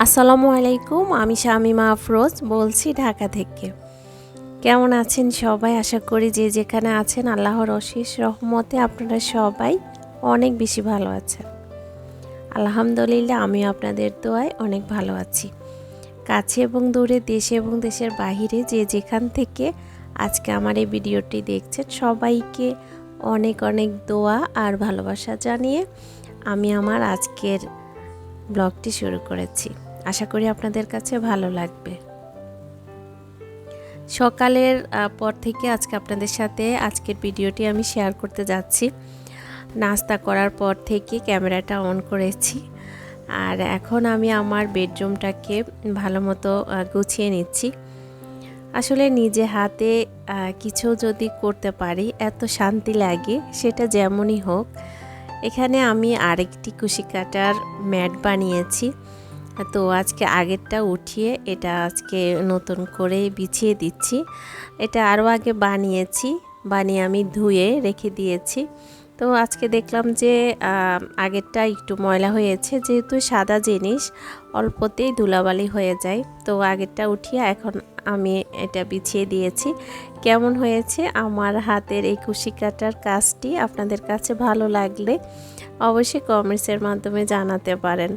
আসসালামু আলাইকুম। আমি শামিমা আফরোজ বলছি ঢাকা থেকে। কেমন আছেন সবাই? আশা করি যে যেখানে আছেন আল্লাহর অশেষ রহমতে আপনারা সবাই অনেক বেশি ভালো আছেন। আলহামদুলিল্লাহ আমিও আপনাদের দোয়ায় অনেক ভালো আছি। কাছে এবং দূরে, দেশে এবং দেশের বাহিরে যে যেখান থেকে আজকে আমার এই ভিডিওটি দেখছেন সবাইকে অনেক অনেক দোয়া আর ভালোবাসা জানিয়ে আমি আমার আজকের ব্লগটি শুরু করেছি। আশা করি আপনাদের কাছে ভালো লাগবে। সকালের পর থেকে আজকে আপনাদের সাথে আজকের ভিডিওটি আমি শেয়ার করতে যাচ্ছি। নাস্তা করার পর থেকে ক্যামেরাটা অন করেছি আর এখন আমি আমার বেডরুমটাকে ভালো মতো গুছিয়ে নিচ্ছি। আসলে নিজে হাতে কিছু যদি করতে পারি এত শান্তি লাগে, সেটা যেমনই হোক। এখানে আমি আরেকটি কুশি কাটার ম্যাট বানিয়েছি, তো আজকে আগেরটা উঠিয়ে এটা আজকে নতুন করে বিছিয়ে দিচ্ছি। এটা আরও আগে বানিয়ে আমি ধুয়ে রেখে দিয়েছি। তো আজকে দেখলাম যে আগেরটা একটু ময়লা হয়েছে, যেহেতু সাদা জিনিস অল্পতেই ধুলাবালি হয়ে যায়। তো আগেরটা উঠিয়ে এখন আমি এটা বিছিয়ে দিয়েছি। কেমন হয়েছে আমার হাতের এই কুশি কাটার কাজটি আপনাদের কাছে ভালো লাগলে অবশ্যই কমেন্টসের মাধ্যমে জানাতে পারেন।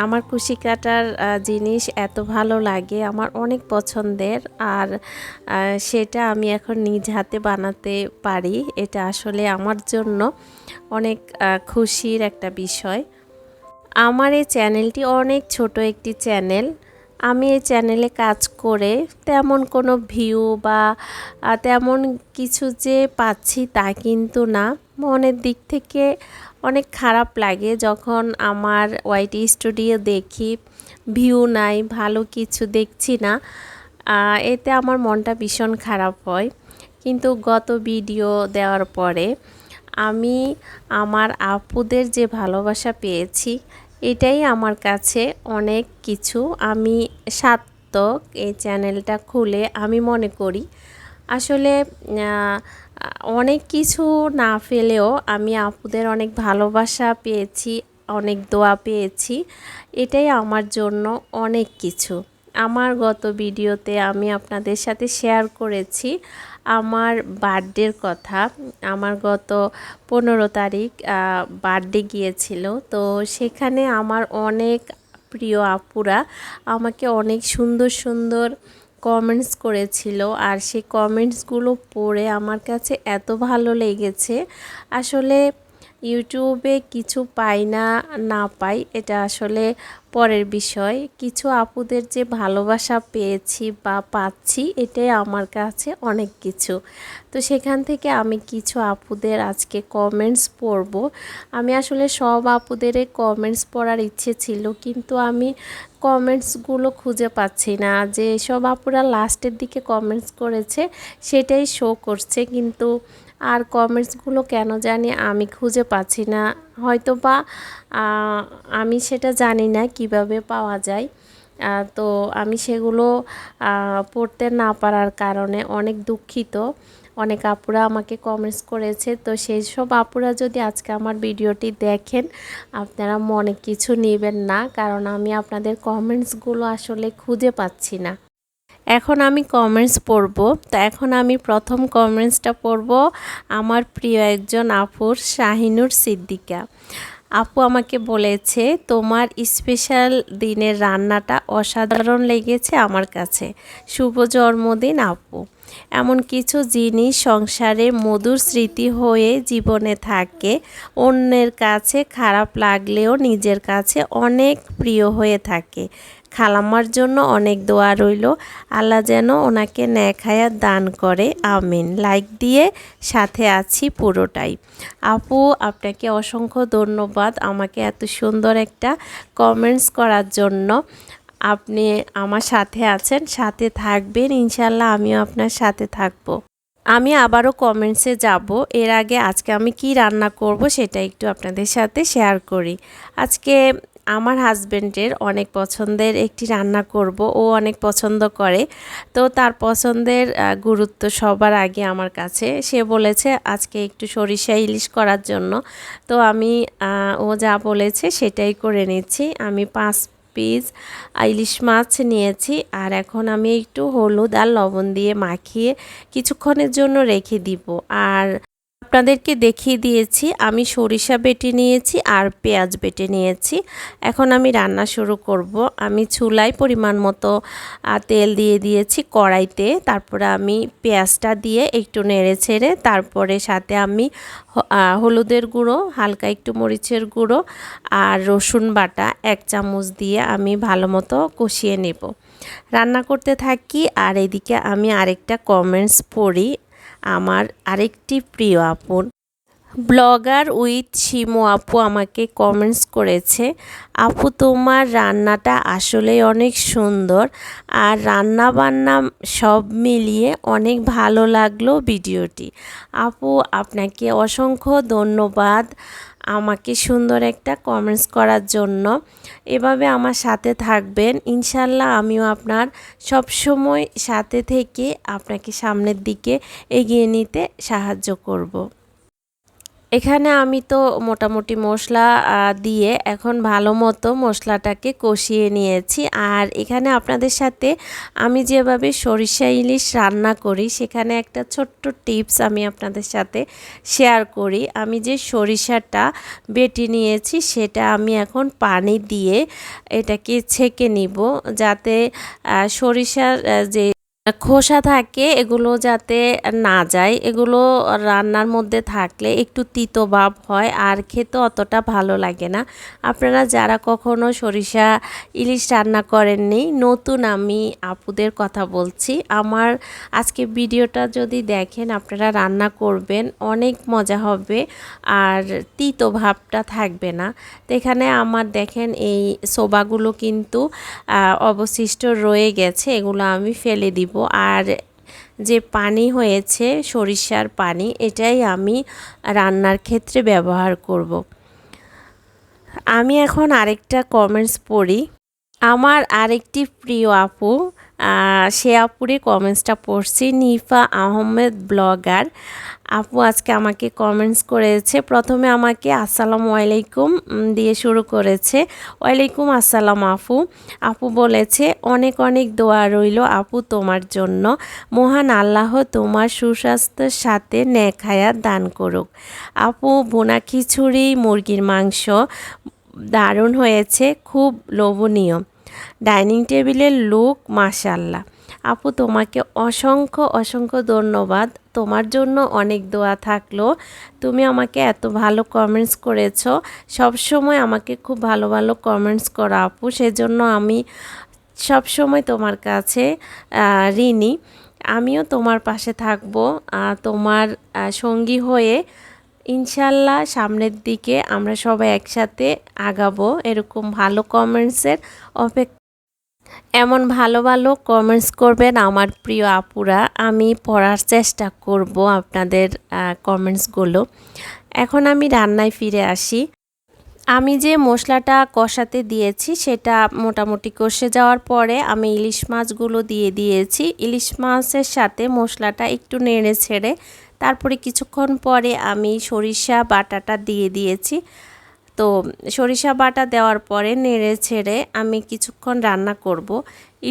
আমার কুশি কাটার জিনিস এত ভালো লাগে, আমার অনেক পছন্দের, আর সেটা আমি এখন নিজ হাতে বানাতে পারি। এটা আসলে আমার জন্য অনেক খুশির একটা বিষয়। আমার এই চ্যানেলটি অনেক ছোট একটি চ্যানেল। আমি এই চ্যানেলে কাজ করে তেমন কোনো ভিউ বা তেমন কিছু যে পাচ্ছি তা কিন্তু না। মনের দিক থেকে অনেক খারাপ লাগে যখন আমার ওয়াইটি স্টুডিও দেখি ভিউ নাই, ভালো কিছু দেখছি না। এতে আমার মনটা ভীষণ খারাপ হয়। কিন্তু গত ভিডিও দেওয়ার পরে আমি আমার আপুদের যে ভালোবাসা পেয়েছি, এটাই আমার কাছে অনেক কিছু। আমি সার্থক এই চ্যানেলটা খুলে আমি মনে করি। আসলে অনেক কিছু না পেলেও আমি আপুদের অনেক ভালোবাসা পেয়েছি, অনেক দোয়া পেয়েছি, এটাই আমার জন্য অনেক কিছু। আমার গত ভিডিওতে আমি আপনাদের সাথে শেয়ার করেছি আমার বার্থডের কথা। আমার গত 15 তারিখ বার্থডে গিয়েছিল, তো সেখানে আমার অনেক প্রিয় আপুরা আমাকে অনেক সুন্দর সুন্দর কমেন্টস করেছিল, আর সেই কমেন্টসগুলো পড়ে আমার কাছে এত ভালো লেগেছে। আসলে ইউটিউবে কিছু পাই না, না পাই এটা আসলে পরের বিষয়। কিছু আপুদের যে ভালোবাসা পেয়েছি বা পাচ্ছি, এটাই আমার কাছে অনেক কিছু। তো সেখান থেকে আমি কিছু আপুদের আজকে কমেন্টস পড়ব। আমি আসলে সব আপুদের কমেন্টস পড়ার ইচ্ছে ছিল, কিন্তু আমি কমেন্টসগুলো খুঁজে পাচ্ছি না। যে সব আপুরা লাস্টের দিকে কমেন্টস করেছে সেটাই শো করছে, কিন্তু আর কমেন্টসগুলো কেন জানি আমি খুঁজে পাচ্ছি না। হয়তো বা আমি সেটা জানি না কিভাবে পাওয়া যায়। তো আমি সেগুলো পড়তে না পারার কারণে অনেক দুঃখিত। অনেক আপুরা আমাকে কমেন্টস করেছে, তো সেই সব আপুরা যদি আজকে আমার ভিডিওটি দেখেন আপনারা মনে কিছু নেবেন না, কারণ আমি আপনাদের কমেন্টসগুলো আসলে খুঁজে পাচ্ছি না। এখন আমি কমেন্টস পড়ব। তো এখন আমি প্রথম কমেন্টসটা পড়ব আমার প্রিয় একজন আপুর, শাহিনুর সিদ্দিকা আপু আমাকে বলেছে, তোমার স্পেশাল দিনের রান্নাটা অসাধারণ লেগেছে আমার কাছে। শুভ জন্মদিন আপু। এমন কিছু জিনিস সংসারে মধুর স্মৃতি হয়ে জীবনে থাকে, অন্যের কাছে খারাপ লাগলেও নিজের কাছে অনেক প্রিয় হয়ে থাকে। খালাম্মার জন্য অনেক দোয়া রইল, আল্লাহ যেন ওনাকে নেক হায়াত দান করে, আমিন। লাইক দিয়ে সাথে আছি পুরোটাই। আপু আপনাকে অসংখ্য ধন্যবাদ আমাকে এত সুন্দর একটা কমেন্টস করার জন্য। আপনি আমার সাথে আছেন, সাথে থাকবেন ইনশাল্লাহ, আমিও আপনার সাথে থাকব। আমি আবারও কমেন্টসে যাব। এর আগে আজকে আমি কি রান্না করব সেটা একটু আপনাদের সাথে শেয়ার করি। আজকে আমার হাজবেন্ডের অনেক পছন্দের একটি রান্না করব, ও অনেক পছন্দ করে। তো তার পছন্দের গুরুত্ব সবার আগে আমার কাছে। সে বলেছে আজকে একটু সরিষা ইলিশ করার জন্য। তো আমি ও যা বলেছে সেটাই করে নিচ্ছি। আমি 5 পিস ইলিশ মাছ নিয়েছি। আর এখন আমি একটু হলুদ আর লবণ দিয়ে মাখিয়ে কিছুক্ষণের জন্য রেখে দিব। আর আপনাদেরকে দেখিয়ে দিয়েছি আমি সরিষা বেটে নিয়েছি আর পেঁয়াজ বেটে নিয়েছি। এখন আমি রান্না শুরু করব। আমি চুলায় পরিমাণ মতো তেল দিয়ে দিয়েছি কড়াইতে। তারপরে আমি পেঁয়াজটা দিয়ে একটু নেড়ে ছেড়ে তারপরে সাথে আমি হলুদের গুঁড়ো, হালকা একটু মরিচের গুঁড়ো আর রসুন বাটা 1 চামচ দিয়ে আমি ভালো মতো কষিয়ে নেব। রান্না করতে থাকি আর এদিকে আমি আরেকটা কমেন্টস পড়ি। আমার আরেকটি প্রিয় আপন ব্লগার উইথ শিমু আপু আমাকে কমেন্টস করেছে, আপু তোমার রান্নাটা আসলেই অনেক সুন্দর আর রান্না বান্না সব মিলিয়ে অনেক ভালো লাগলো ভিডিওটি। আপু আপনাকে অসংখ্য ধন্যবাদ আমাকে সুন্দর একটা কমেন্টস করার জন্য। এভাবে আমার সাথে থাকবেন, ইনশাল্লাহ আমিও আপনার সব সময় সাথে থেকে আপনাকে সামনের দিকে এগিয়ে নিতে সাহায্য করব। এখানে আমি তো মোটামুটি মশলা দিয়ে এখন ভালো মতো মশলাটাকে কষিয়ে নিয়েছি। আর এখানে আপনাদের সাথে আমি যেভাবে সরিষা ইলিশ রান্না করি সেখানে একটা ছোট্ট টিপস আমি আপনাদের সাথে শেয়ার করি। আমি যে সরিষাটা বেটে নিয়েছি সেটা আমি এখন পানি দিয়ে এটাকে ছেঁকে নিব, যাতে সরিষার যে খোসা থাকে এগুলো যাতে না যায়। এগুলো রান্নার মধ্যে থাকলে একটু তিতো ভাব হয় আর খেতে অতটা ভালো লাগে না। আপনারা যারা কখনো সরিষা ইলিশ রান্না করেননি, নতুন আমি আপুদের কথা বলছি, আমার আজকে ভিডিওটা যদি দেখেন আপনারা রান্না করবেন, অনেক মজা হবে আর তিতো ভাবটা থাকবে না। তো এখানে আমার দেখেন এই সোবাগুলো কিন্তু অবশিষ্ট রয়ে গেছে, এগুলো আমি ফেলে দিব। আর যে পানি হয়েছে সরিষার পানি, এটাই আমি রান্নার ক্ষেত্রে ব্যবহার করব। আমি এখন আরেকটা কমেন্টস পড়ি। আমার আরেকটি প্রিয় আপু, সে আপুরই কমেন্টসটা পড়ছি, নিফা আহমেদ ব্লগার আপু আজকে আমাকে কমেন্টস করেছে। প্রথমে আমাকে আসসালামু আলাইকুম দিয়ে শুরু করেছে। ওয়ালাইকুম আসসালাম আপু। আপু বলেছে অনেক অনেক দোয়া রইল আপু তোমার জন্য, মহান আল্লাহ তোমার সুস্বাস্থ্যের সাথে নেক হায়াত দান করুক। আপু বোনা খিচুড়ি মুরগির মাংস দারুণ হয়েছে, খুব লোভনীয়, ডাইনিং টেবিলের লুক মাশাআল্লাহ। আপু তোমাকে অসংখ্য অসংখ্য ধন্যবাদ, তোমার জন্য অনেক দোয়া থাকলো। তুমি আমাকে এত ভালো কমেন্টস করেছো, সবসময় আমাকে খুব ভালো ভালো কমেন্টস করো আপু, সেজন্য আমি সবসময় তোমার কাছে ঋণী। আমিও তোমার পাশে থাকবো, তোমার সঙ্গী হয়ে ইনশাল্লাহ সামনের দিকে আমরা সবাই একসাথে আগাবো। এরকম ভালো কমেন্টসের অপেক্ষা, এমন ভালো ভালো কমেন্টস করবেন আমার প্রিয় আপুরা, আমি পড়ার চেষ্টা করব আপনাদের কমেন্টসগুলো। এখন আমি রান্নায় ফিরে আসি। আমি যে মশলাটা কষাতে দিয়েছি সেটা মোটামুটি কষে যাওয়ার পরে আমি ইলিশ মাছগুলো দিয়ে দিয়েছি। ইলিশ মাছের সাথে মশলাটা একটু নেড়ে ছেড়ে তারপরে কিছুক্ষণ পরে আমি সরিষা বাটাটা দিয়ে দিয়েছি। তো সরিষা বাটা দেওয়ার পরে নেড়ে ছেড়ে আমি কিছুক্ষণ রান্না করব।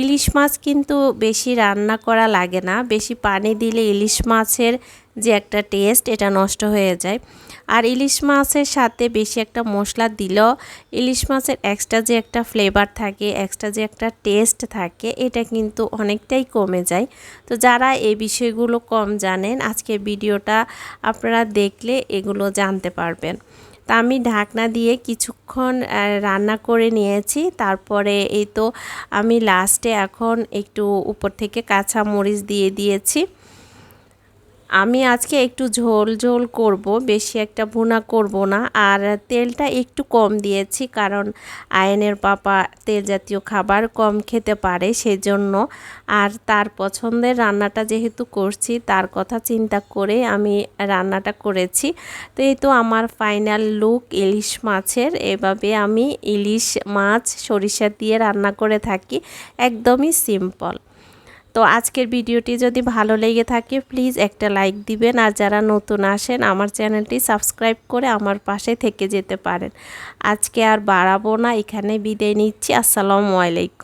ইলিশ মাছ কিন্তু বেশি রান্না করা লাগে না, বেশি পানি দিলে ইলিশ মাছের যে একটা টেস্ট এটা নষ্ট হয়ে যায়। আর ইলিশ মাছের সাথে বেশি একটা মশলা দিলেও ইলিশ মাছের এক্সট্রা যে একটা ফ্লেভার থাকে, এক্সট্রা যে একটা টেস্ট থাকে, এটা কিন্তু অনেকটাই কমে যায়। তো যারা এই বিষয়গুলো কম জানেন, আজকে ভিডিওটা আপনারা দেখলে এগুলো জানতে পারবেন। তা আমি ঢাকনা দিয়ে কিছুক্ষণ রান্না করে নিয়েছি। তারপরে এই তো আমি লাস্টে এখন একটু উপর থেকে কাঁচা মরিচ দিয়ে দিয়েছি। আমি আজকে একটু ঝোল ঝোল করব, বেশি একটা ভুনা করব না। আর তেলটা একটু কম দিয়েছি, কারণ আয়নের পাপা তেল জাতীয় খাবার কম খেতে পারে সেজন্য। আর তার পছন্দের রান্নাটা যেহেতু করছি, তার কথা চিন্তা করে আমি রান্নাটা করেছি। তো এই তো আমার ফাইনাল লুক ইলিশ মাছের। এভাবে আমি ইলিশ মাছ সরিষা দিয়ে রান্না করে থাকি, একদমই সিম্পল। তো আজকের ভিডিওটি যদি ভালো লেগে থাকে প্লিজ একটা লাইক দিবেন, আর যারা নতুন আসেন আমার চ্যানেলটি সাবস্ক্রাইব করে আমার পাশে থেকে যেতে পারেন। আজকে আর বাড়াবো না, এখানে বিদায় নিচ্ছি। আসসালামু আলাইকুম।